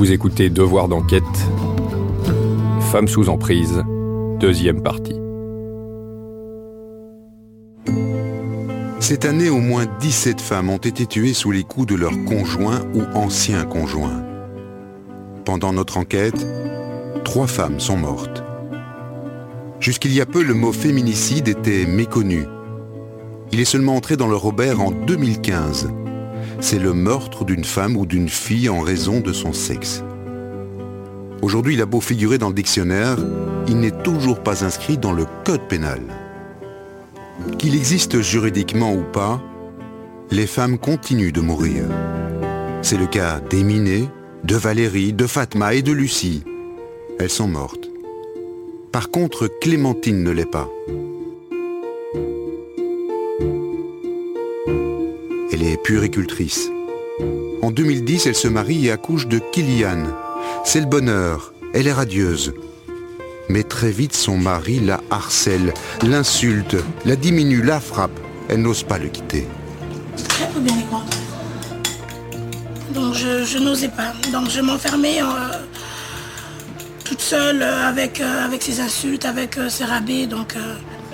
Vous écoutez Devoir d'enquête, Femmes sous emprise, deuxième partie. Cette année, au moins 17 femmes ont été tuées sous les coups de leurs conjoints ou anciens conjoints. Pendant notre enquête, 3 femmes sont mortes. Jusqu'il y a peu, le mot féminicide était méconnu. Il est seulement entré dans le Robert en 2015. C'est le meurtre d'une femme ou d'une fille en raison de son sexe. Aujourd'hui, il a beau figurer dans le dictionnaire, il n'est toujours pas inscrit dans le code pénal. Qu'il existe juridiquement ou pas, les femmes continuent de mourir. C'est le cas d'Éminé, de Valérie, de Fatma et de Lucie. Elles sont mortes. Par contre, Clémentine ne l'est pas. Elle est puéricultrice. En 2010, elle se marie et accouche de Kylian. C'est le bonheur, elle est radieuse. Mais très vite, son mari la harcèle, l'insulte, la diminue, la frappe. Elle n'ose pas le quitter. Très peu bien les grands. Donc je n'osais pas. Donc je m'enfermais toute seule avec ses insultes, avec ses rabais. Donc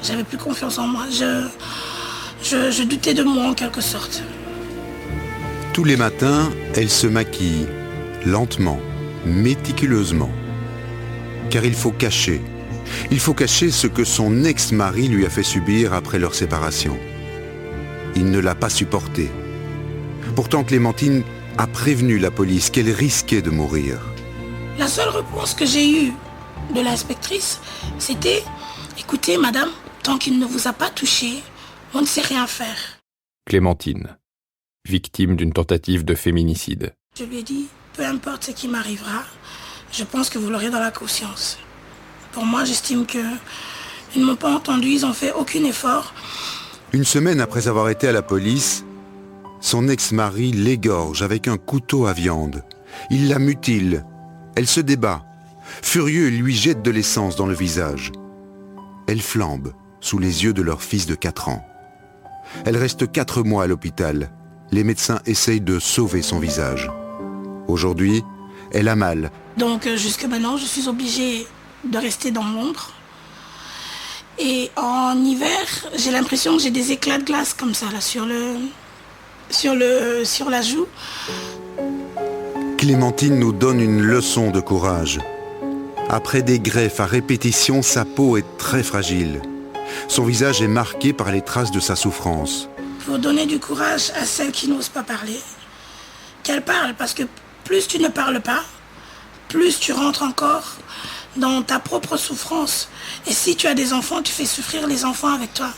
j'avais plus confiance en moi. Je doutais de moi en quelque sorte. Tous les matins, elle se maquille, lentement, méticuleusement. Car il faut cacher. Il faut cacher ce que son ex-mari lui a fait subir après leur séparation. Il ne l'a pas supporté. Pourtant, Clémentine a prévenu la police qu'elle risquait de mourir. La seule réponse que j'ai eue de l'inspectrice, c'était « Écoutez, madame, tant qu'il ne vous a pas touché, on ne sait rien faire. » Clémentine, victime d'une tentative de féminicide. Je lui ai dit « Peu importe ce qui m'arrivera, je pense que vous l'aurez dans la conscience. » Pour moi, j'estime qu'ils ne m'ont pas entendu, ils n'ont fait aucun effort. Une semaine après avoir été à la police, son ex-mari l'égorge avec un couteau à viande. Il la mutile. Elle se débat. Furieux, il lui jette de l'essence dans le visage. Elle flambe sous les yeux de leur fils de 4 ans. Elle reste 4 mois à l'hôpital. Les médecins essayent de sauver son visage. Aujourd'hui, elle a mal. Donc jusque maintenant, je suis obligée de rester dans l'ombre. Et en hiver, j'ai l'impression que j'ai des éclats de glace comme ça là sur la joue. Clémentine nous donne une leçon de courage. Après des greffes à répétition, sa peau est très fragile. Son visage est marqué par les traces de sa souffrance. Il faut donner du courage à celles qui n'osent pas parler. Qu'elles parlent, parce que plus tu ne parles pas, plus tu rentres encore dans ta propre souffrance. Et si tu as des enfants, tu fais souffrir les enfants avec toi.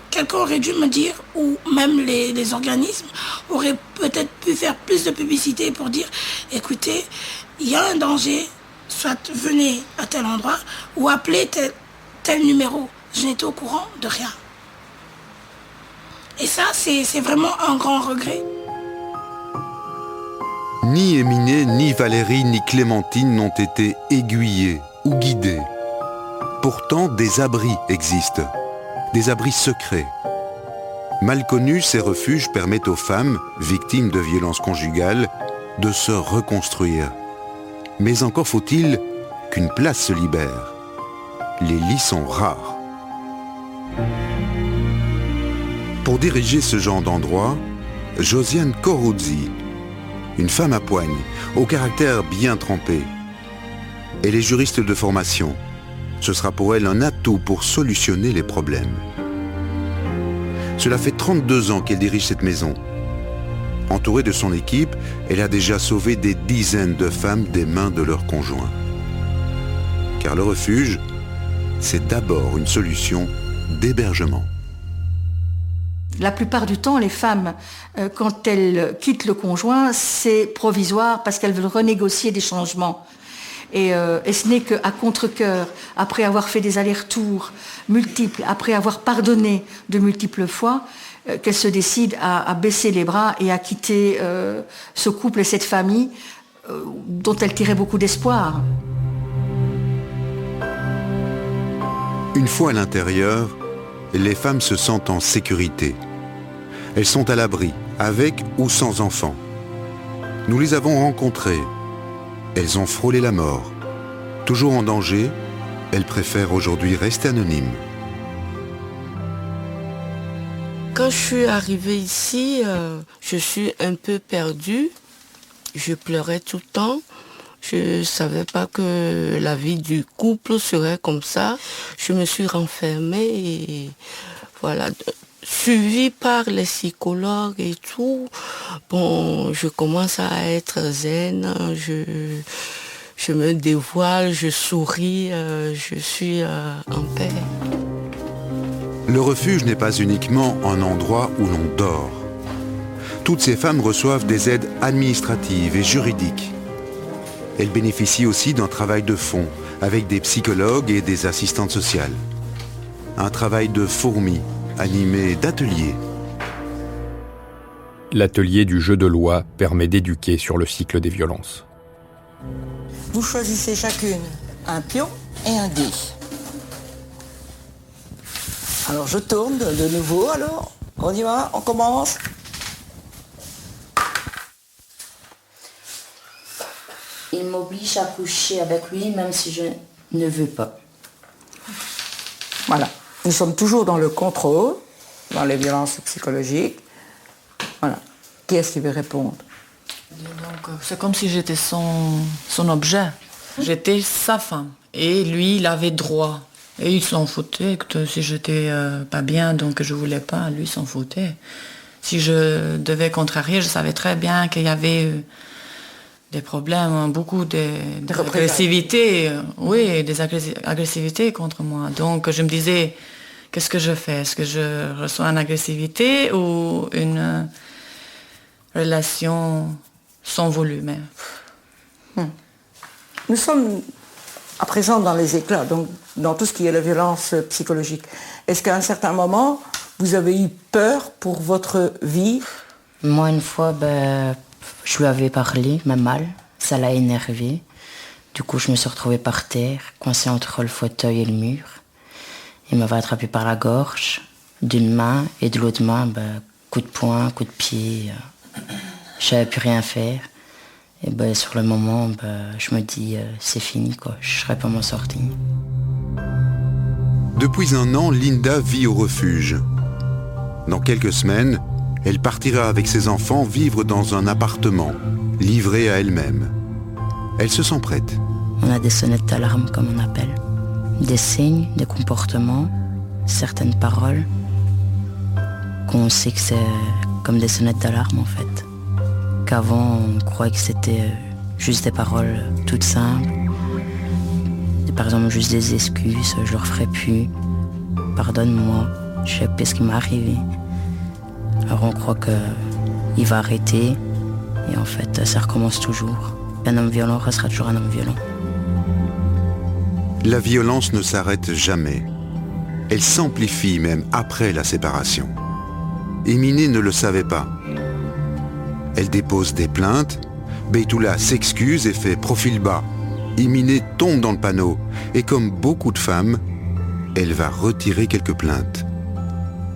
Quelqu'un aurait dû me dire, ou même les organismes, auraient peut-être pu faire plus de publicité pour dire, écoutez, il y a un danger, soit venez à tel endroit, ou appelez tel numéro. Je n'étais au courant de rien. Et ça, c'est vraiment un grand regret. Ni Éminé, ni Valérie, ni Clémentine n'ont été aiguillés ou guidés. Pourtant, des abris existent, des abris secrets. Mal connus, ces refuges permettent aux femmes, victimes de violences conjugales, de se reconstruire. Mais encore faut-il qu'une place se libère. Les lits sont rares. Pour diriger ce genre d'endroit, Josiane Coruzzi, une femme à poigne, au caractère bien trempé. Elle est juriste de formation. Ce sera pour elle un atout pour solutionner les problèmes. Cela fait 32 ans qu'elle dirige cette maison. Entourée de son équipe, elle a déjà sauvé des dizaines de femmes des mains de leurs conjoints. Car le refuge, c'est d'abord une solution d'hébergement. La plupart du temps, les femmes, quand elles quittent le conjoint, c'est provisoire parce qu'elles veulent renégocier des changements. Et ce n'est qu'à contre-cœur, après avoir fait des allers-retours multiples, après avoir pardonné de multiples fois, qu'elles se décident à baisser les bras et à quitter ce couple et cette famille dont elles tiraient beaucoup d'espoir. Une fois à l'intérieur, les femmes se sentent en sécurité. Elles sont à l'abri, avec ou sans enfants. Nous les avons rencontrées. elles ont frôlé la mort. Toujours en danger, elles préfèrent aujourd'hui rester anonymes. Quand je suis arrivée ici, je suis un peu perdue. Je pleurais tout le temps. Je ne savais pas que la vie du couple serait comme ça. Je me suis renfermée et voilà, suivie par les psychologues et tout. Bon, je commence à être zen, je me dévoile, je souris, je suis en paix. Le refuge n'est pas uniquement un endroit où l'on dort. Toutes ces femmes reçoivent des aides administratives et juridiques. Elles bénéficient aussi d'un travail de fond avec des psychologues et des assistantes sociales. Un travail de fourmi, animé d'ateliers. L'atelier du jeu de loi permet d'éduquer sur le cycle des violences. Vous choisissez chacune un pion et un dé. Alors je tourne de nouveau, alors on y va, on commence. Il m'oblige à coucher avec lui même si je ne veux pas. Voilà, nous sommes toujours dans le contrôle, dans les violences psychologiques. Voilà, qui est-ce qui veut répondre? Donc, c'est comme si j'étais son objet. J'étais sa femme. Et lui, il avait droit. Et il s'en foutait que si j'étais pas bien, donc je voulais pas, lui s'en foutait. Si je devais contrarier, je savais très bien qu'il y avait des problèmes, beaucoup d'agressivité. Oui, des agressivités contre moi. Donc je me disais, qu'est-ce que je fais? Est-ce que je reçois une agressivité ou une relation sans volume? Nous sommes à présent dans les éclats, donc dans tout ce qui est la violence psychologique. Est-ce qu'à un certain moment, vous avez eu peur pour votre vie? Moi, une fois, je lui avais parlé, mais mal. Ça l'a énervé. Du coup, je me suis retrouvée par terre, coincée entre le fauteuil et le mur. Il m'avait attrapé par la gorge, d'une main, et de l'autre main, coup de poing, coup de pied. Je savais plus rien faire. Et sur le moment, je me dis, c'est fini, quoi. Je ne serais pas m'en sortir. Depuis un an, Linda vit au refuge. Dans quelques semaines, elle partira avec ses enfants vivre dans un appartement, livré à elle-même. Elle se sent prête. On a des sonnettes d'alarme, comme on appelle. Des signes, des comportements, certaines paroles, qu'on sait que c'est comme des sonnettes d'alarme, en fait. Qu'avant, on croyait que c'était juste des paroles toutes simples. Par exemple, juste des excuses, je le referai plus. Pardonne-moi, je sais pas ce qui m'est arrivé. Alors on croit qu'il va arrêter, et en fait, ça recommence toujours. Un homme violent restera toujours un homme violent. La violence ne s'arrête jamais. Elle s'amplifie même après la séparation. Éminé ne le savait pas. Elle dépose des plaintes, Beytoula s'excuse et fait profil bas. Éminé tombe dans le panneau et comme beaucoup de femmes, elle va retirer quelques plaintes.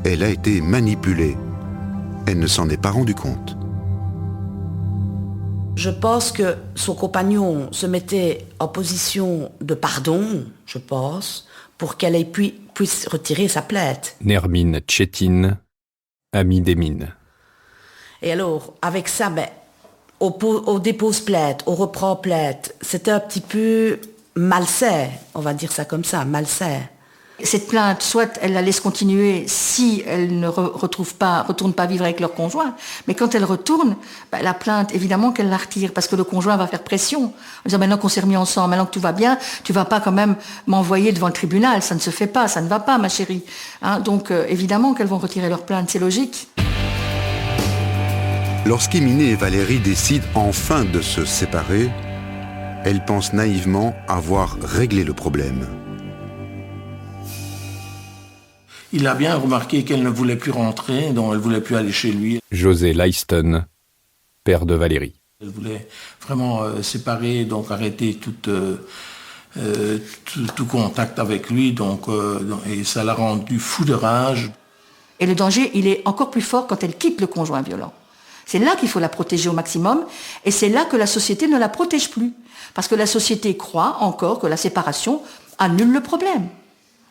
Elle a été manipulée. Elle ne s'en est pas rendue compte. Je pense que son compagnon se mettait en position de pardon, je pense, pour qu'elle puisse retirer sa plainte. Nermine Tchétine, amie d'Émine. Et alors, avec ça, on dépose plainte, on reprend plainte. C'était un petit peu malsain, on va dire ça comme ça, malsain. Cette plainte, soit elle la laisse continuer si elle ne retourne pas vivre avec leur conjoint, mais quand elle retourne, la plainte, évidemment qu'elle la retire, parce que le conjoint va faire pression, en disant maintenant qu'on s'est remis ensemble, maintenant que tout va bien, tu vas pas quand même m'envoyer devant le tribunal, ça ne se fait pas, ça ne va pas, ma chérie. Donc évidemment qu'elles vont retirer leur plainte, c'est logique. Lorsqu'Éminé et Valérie décident enfin de se séparer, elles pensent naïvement avoir réglé le problème. Il a bien remarqué qu'elle ne voulait plus rentrer, donc elle ne voulait plus aller chez lui. José Leiston, père de Valérie. Elle voulait vraiment séparer, donc arrêter tout contact avec lui, et ça l'a rendu fou de rage. Et le danger, il est encore plus fort quand elle quitte le conjoint violent. C'est là qu'il faut la protéger au maximum, et c'est là que la société ne la protège plus. Parce que la société croit encore que la séparation annule le problème.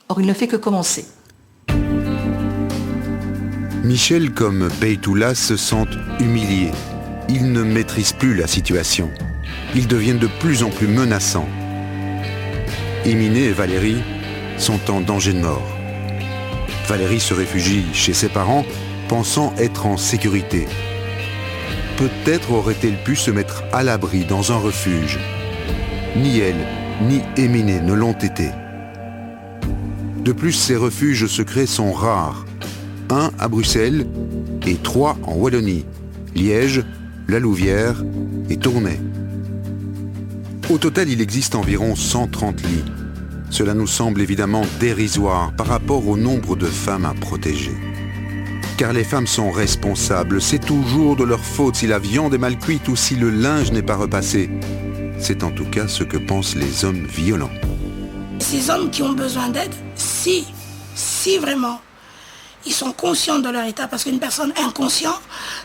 Or, il ne fait que commencer. Michel comme Beytoula se sentent humiliés. Ils ne maîtrisent plus la situation. Ils deviennent de plus en plus menaçants. Éminé et Valérie sont en danger de mort. Valérie se réfugie chez ses parents, pensant être en sécurité. Peut-être aurait-elle pu se mettre à l'abri dans un refuge. Ni elle, ni Éminé ne l'ont été. De plus, ces refuges secrets sont rares. 1 à Bruxelles et 3 en Wallonie, Liège, La Louvière et Tournai. Au total, il existe environ 130 lits. Cela nous semble évidemment dérisoire par rapport au nombre de femmes à protéger. Car les femmes sont responsables, c'est toujours de leur faute si la viande est mal cuite ou si le linge n'est pas repassé. C'est en tout cas ce que pensent les hommes violents. Ces hommes qui ont besoin d'aide, si vraiment, ils sont conscients de leur état, parce qu'une personne inconsciente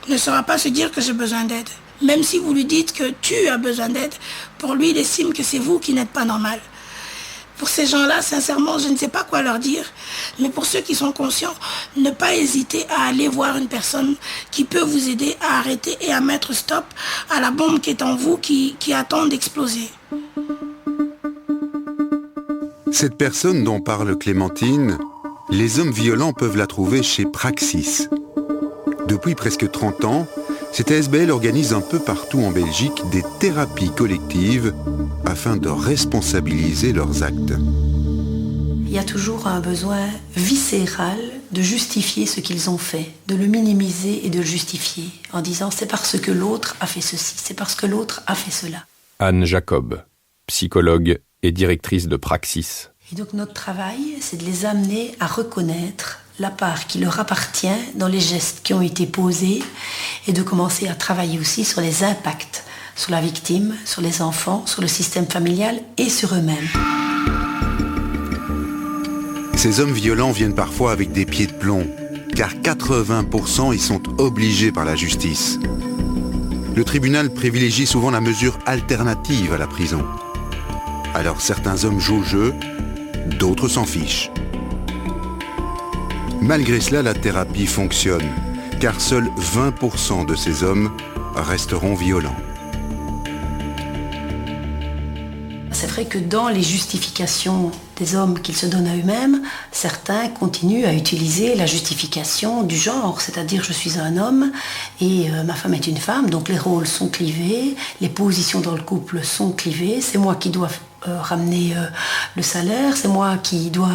ne saura pas se dire que j'ai besoin d'aide. Même si vous lui dites que tu as besoin d'aide, pour lui, il estime que c'est vous qui n'êtes pas normal. Pour ces gens-là, sincèrement, je ne sais pas quoi leur dire, mais pour ceux qui sont conscients, ne pas hésiter à aller voir une personne qui peut vous aider à arrêter et à mettre stop à la bombe qui est en vous, qui attend d'exploser. Cette personne dont parle Clémentine, les hommes violents peuvent la trouver chez Praxis. Depuis presque 30 ans, cette ASBL organise un peu partout en Belgique des thérapies collectives afin de responsabiliser leurs actes. Il y a toujours un besoin viscéral de justifier ce qu'ils ont fait, de le minimiser et de le justifier en disant c'est parce que l'autre a fait ceci, c'est parce que l'autre a fait cela. Anne Jacob, psychologue et directrice de Praxis. Et donc notre travail, c'est de les amener à reconnaître la part qui leur appartient dans les gestes qui ont été posés et de commencer à travailler aussi sur les impacts sur la victime, sur les enfants, sur le système familial et sur eux-mêmes. Ces hommes violents viennent parfois avec des pieds de plomb, car 80% y sont obligés par la justice. Le tribunal privilégie souvent la mesure alternative à la prison. Alors certains hommes jouent au jeu, d'autres s'en fichent. Malgré cela, la thérapie fonctionne, car seuls 20% de ces hommes resteront violents. C'est vrai que dans les justifications des hommes qu'ils se donnent à eux-mêmes, certains continuent à utiliser la justification du genre, c'est-à-dire je suis un homme et ma femme est une femme, donc les rôles sont clivés, les positions dans le couple sont clivées, c'est moi qui dois ramener le salaire, c'est moi qui dois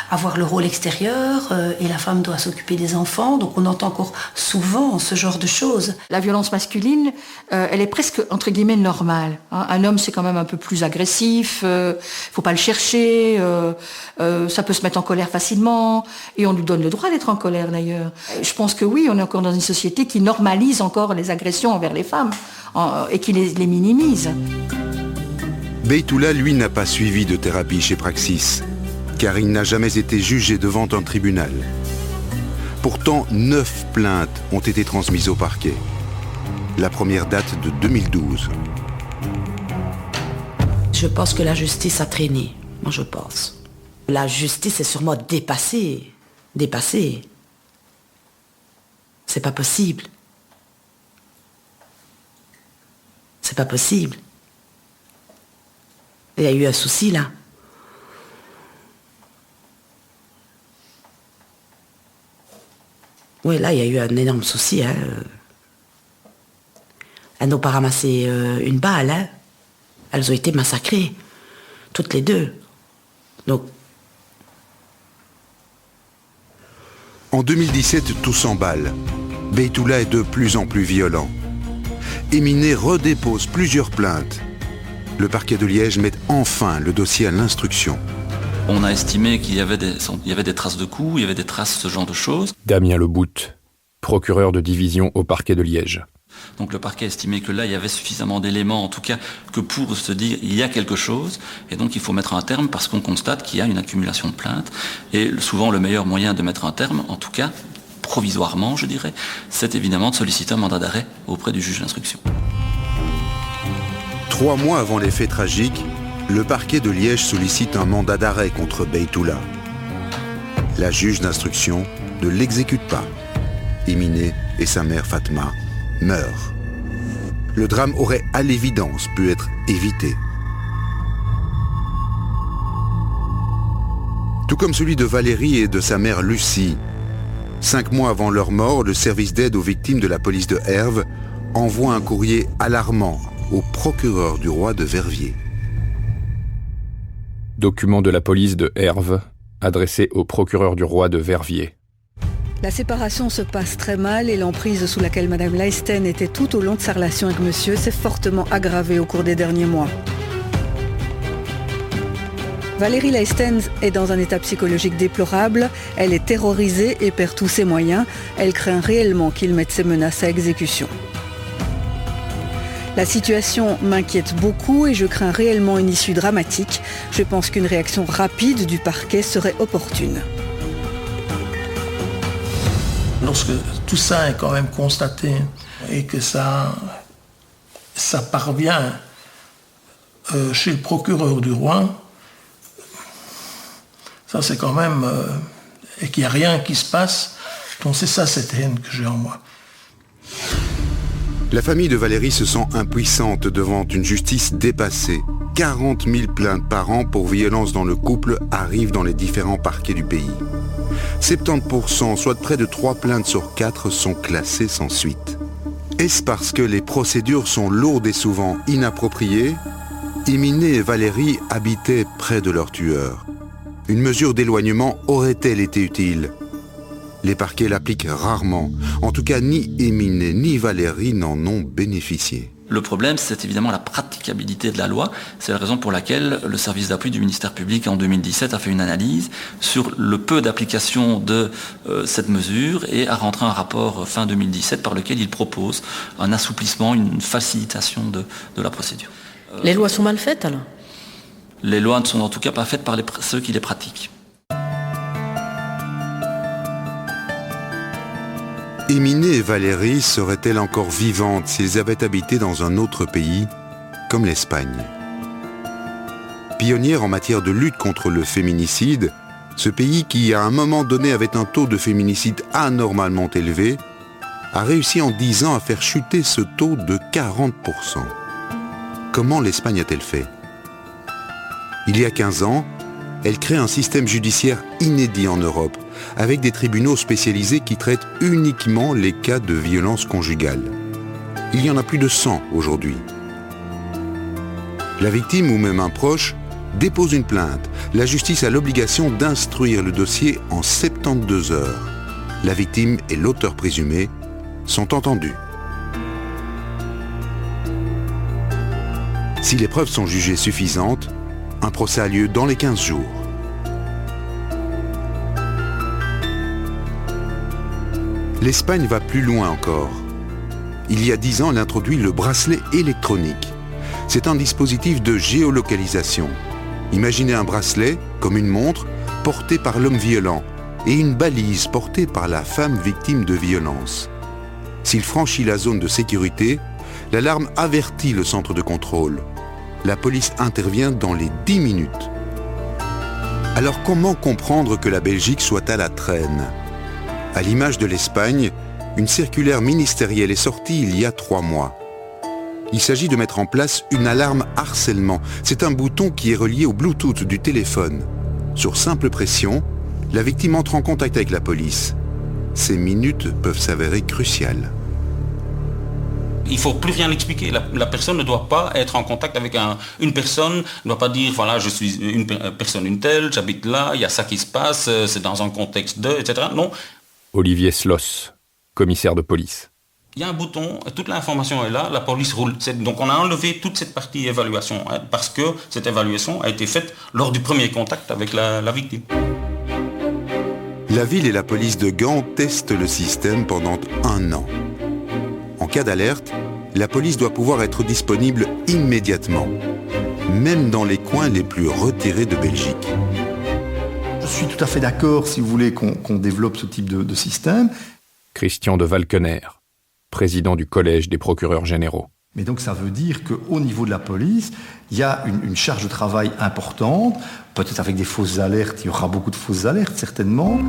avoir le rôle extérieur et la femme doit s'occuper des enfants. Donc on entend encore souvent ce genre de choses. La violence masculine, elle est presque entre guillemets normale. Un homme c'est quand même un peu plus agressif, faut pas le chercher, ça peut se mettre en colère facilement et on lui donne le droit d'être en colère d'ailleurs. Je pense que oui, on est encore dans une société qui normalise encore les agressions envers les femmes et qui les minimise. Beytoula, lui, n'a pas suivi de thérapie chez Praxis, car il n'a jamais été jugé devant un tribunal. Pourtant, 9 plaintes ont été transmises au parquet. La première date de 2012. Je pense que la justice a traîné. Moi, je pense. La justice est sûrement dépassée. Dépassée. C'est pas possible. C'est pas possible. Il y a eu un souci, là. Oui, là, il y a eu un énorme souci. Hein. Elles n'ont pas ramassé une balle. Hein. Elles ont été massacrées. Toutes les deux. Donc... En 2017, tout s'emballe. Beytoula est de plus en plus violent. Éminé redépose plusieurs plaintes. Le parquet de Liège met enfin le dossier à l'instruction. On a estimé qu'il y avait des traces de coups, il y avait des traces, ce genre de choses. Damien Lebout, procureur de division au parquet de Liège. Donc le parquet a estimé que là, il y avait suffisamment d'éléments, en tout cas, que pour se dire il y a quelque chose, et donc il faut mettre un terme parce qu'on constate qu'il y a une accumulation de plaintes. Et souvent, le meilleur moyen de mettre un terme, en tout cas, provisoirement, je dirais, c'est évidemment de solliciter un mandat d'arrêt auprès du juge d'instruction. 3 mois avant les faits tragiques, le parquet de Liège sollicite un mandat d'arrêt contre Beytoula. La juge d'instruction ne l'exécute pas. Éminé et sa mère Fatma meurent. Le drame aurait à l'évidence pu être évité. Tout comme celui de Valérie et de sa mère Lucie. 5 mois avant leur mort, le service d'aide aux victimes de la police de Herve envoie un courrier alarmant au procureur du roi de Verviers. Document de la police de Herve, adressé au procureur du roi de Verviers. La séparation se passe très mal et l'emprise sous laquelle Madame Leisten était tout au long de sa relation avec monsieur s'est fortement aggravée au cours des derniers mois. Valérie Leisten est dans un état psychologique déplorable, elle est terrorisée et perd tous ses moyens, elle craint réellement qu'il mette ses menaces à exécution. La situation m'inquiète beaucoup et je crains réellement une issue dramatique. Je pense qu'une réaction rapide du parquet serait opportune. Lorsque tout ça est quand même constaté et que ça parvient chez le procureur du roi, ça c'est quand même... et qu'il n'y a rien qui se passe, donc c'est ça cette haine que j'ai en moi. La famille de Valérie se sent impuissante devant une justice dépassée. 40 000 plaintes par an pour violence dans le couple arrivent dans les différents parquets du pays. 70%, soit près de 3 plaintes sur 4, sont classées sans suite. Est-ce parce que les procédures sont lourdes et souvent inappropriées ? Éminé et Valérie habitaient près de leur tueur. Une mesure d'éloignement aurait-elle été utile ? Les parquets l'appliquent rarement. En tout cas, ni Éminé ni Valérie n'en ont bénéficié. Le problème, c'est évidemment la praticabilité de la loi. C'est la raison pour laquelle le service d'appui du ministère public en 2017 a fait une analyse sur le peu d'application de cette mesure et a rentré un rapport fin 2017 par lequel il propose un assouplissement, une facilitation de la procédure. Les lois sont mal faites alors ? Les lois ne sont en tout cas pas faites par ceux qui les pratiquent. Éminé et Valérie seraient-elles encore vivantes s'ils avaient habité dans un autre pays, comme l'Espagne ? Pionnière en matière de lutte contre le féminicide, ce pays qui à un moment donné avait un taux de féminicide anormalement élevé, a réussi en 10 ans à faire chuter ce taux de 40%. Comment l'Espagne a-t-elle fait ? Il y a 15 ans, elle crée un système judiciaire inédit en Europe, avec des tribunaux spécialisés qui traitent uniquement les cas de violence conjugale. Il y en a plus de 100 aujourd'hui. La victime ou même un proche dépose une plainte. La justice a l'obligation d'instruire le dossier en 72 heures. La victime et l'auteur présumé sont entendus. Si les preuves sont jugées suffisantes, un procès a lieu dans les 15 jours. L'Espagne va plus loin encore. Il y a 10 ans, elle introduit le bracelet électronique. C'est un dispositif de géolocalisation. Imaginez un bracelet, comme une montre, porté par l'homme violent et une balise portée par la femme victime de violence. S'il franchit la zone de sécurité, l'alarme avertit le centre de contrôle. La police intervient dans les 10 minutes. Alors comment comprendre que la Belgique soit à la traîne ? À l'image de l'Espagne, une circulaire ministérielle est sortie il y a 3 mois. Il s'agit de mettre en place une alarme harcèlement. C'est un bouton qui est relié au Bluetooth du téléphone. Sur simple pression, la victime entre en contact avec la police. Ces minutes peuvent s'avérer cruciales. Il ne faut plus rien expliquer. La personne ne doit pas être en contact avec une personne, ne doit pas dire, voilà, je suis une personne une telle, j'habite là, il y a ça qui se passe, c'est dans un contexte de, etc. Non. Olivier Sloss, commissaire de police. Il y a un bouton, toute l'information est là, la police roule. Donc on a enlevé toute cette partie évaluation, parce que cette évaluation a été faite lors du premier contact avec la victime. La ville et la police de Gand testent le système pendant 1 an. En cas d'alerte, la police doit pouvoir être disponible immédiatement, même dans les coins les plus retirés de Belgique. Je suis tout à fait d'accord, si vous voulez, qu'on développe ce type de système. Christian de Valkener, président du Collège des procureurs généraux. Mais donc ça veut dire qu'au niveau de la police, il y a une charge de travail importante, peut-être avec des fausses alertes, il y aura beaucoup de fausses alertes certainement.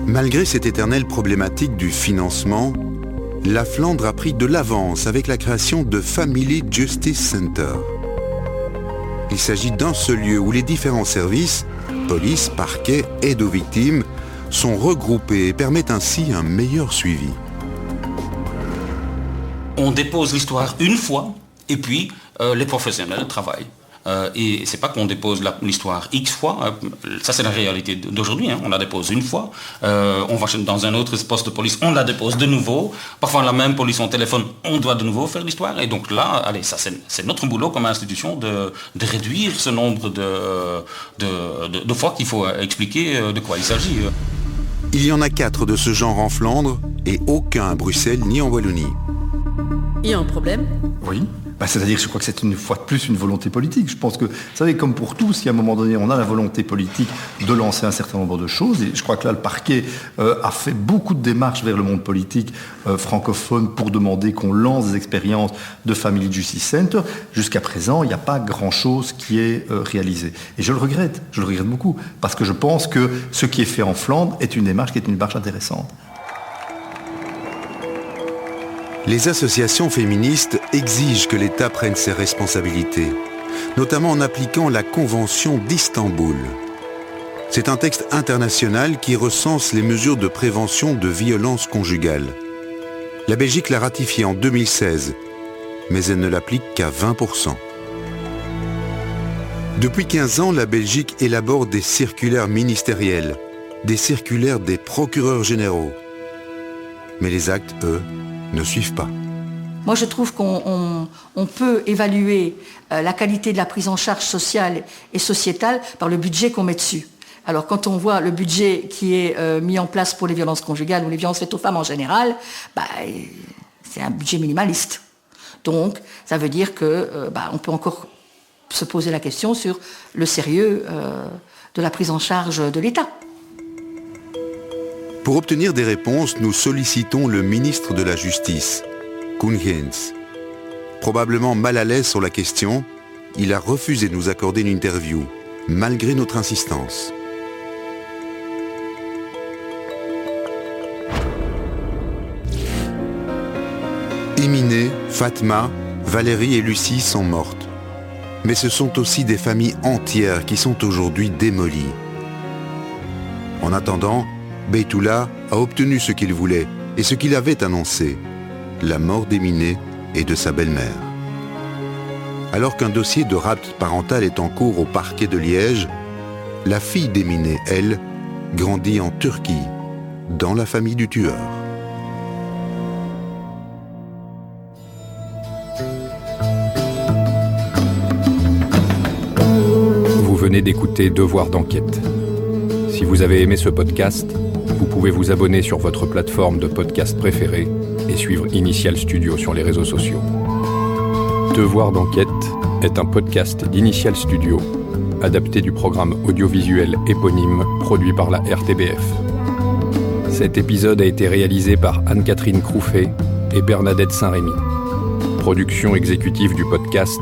Malgré cette éternelle problématique du financement, la Flandre a pris de l'avance avec la création de Family Justice Center. Il s'agit d'un seul lieu où les différents services, police, parquet, aide aux victimes, sont regroupés et permettent ainsi un meilleur suivi. On dépose l'histoire une fois et puis les professionnels travaillent. Et c'est pas qu'on dépose l'histoire X fois, ça c'est la réalité d'aujourd'hui, on la dépose une fois, on va dans un autre poste de police, on la dépose de nouveau, parfois la même police en téléphone, on doit de nouveau faire l'histoire, et donc là, allez, ça c'est notre boulot comme institution de réduire ce nombre de fois qu'il faut expliquer de quoi il s'agit. Il y en a 4 de ce genre en Flandre, et aucun à Bruxelles ni en Wallonie. Il y a un problème ? Oui. C'est-à-dire, je crois que c'est une fois de plus une volonté politique. Je pense que, vous savez, comme pour tout, si à un moment donné, on a la volonté politique de lancer un certain nombre de choses, et je crois que là, le parquet a fait beaucoup de démarches vers le monde politique francophone pour demander qu'on lance des expériences de Family Justice Center. Jusqu'à présent, il n'y a pas grand-chose qui est réalisé. Et je le regrette beaucoup, parce que je pense que ce qui est fait en Flandre est une démarche qui est une démarche intéressante. Les associations féministes exigent que l'État prenne ses responsabilités, notamment en appliquant la Convention d'Istanbul. C'est un texte international qui recense les mesures de prévention de violences conjugales. La Belgique l'a ratifiée en 2016, mais elle ne l'applique qu'à 20%. Depuis 15 ans, la Belgique élabore des circulaires ministériels, des circulaires des procureurs généraux. Mais les actes, eux, ne suivent pas. Moi, je trouve qu'on peut évaluer la qualité de la prise en charge sociale et sociétale par le budget qu'on met dessus. Alors, quand on voit le budget qui est mis en place pour les violences conjugales ou les violences faites aux femmes en général, c'est un budget minimaliste. Donc, ça veut dire qu'on peut encore se poser la question sur le sérieux de la prise en charge de l'État. Pour obtenir des réponses, nous sollicitons le ministre de la Justice, Koen Geens. Probablement mal à l'aise sur la question, il a refusé de nous accorder une interview, malgré notre insistance. Éminé, Fatma, Valérie et Lucie sont mortes. Mais ce sont aussi des familles entières qui sont aujourd'hui démolies. En attendant, Beytoula a obtenu ce qu'il voulait et ce qu'il avait annoncé, la mort d'Éminé et de sa belle-mère. Alors qu'un dossier de rapt parental est en cours au parquet de Liège, la fille d'Éminé, elle, grandit en Turquie, dans la famille du tueur. Vous venez d'écouter Devoir d'enquête. Si vous avez aimé ce podcast, vous pouvez vous abonner sur votre plateforme de podcast préférée et suivre Initial Studio sur les réseaux sociaux. Devoir d'enquête est un podcast d'Initial Studio, adapté du programme audiovisuel éponyme produit par la RTBF. Cet épisode a été réalisé par Anne-Catherine Crouffet et Bernadette Saint-Rémy. Production exécutive du podcast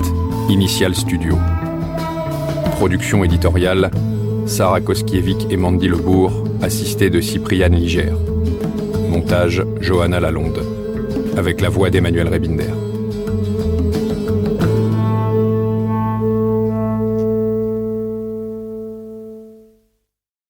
Initial Studio. Production éditoriale Sarah Koskiewicz et Mandy Lebourg, assistée de Cypriane Ligère. Montage Johanna Lalonde, avec la voix d'Emmanuel Rebinder.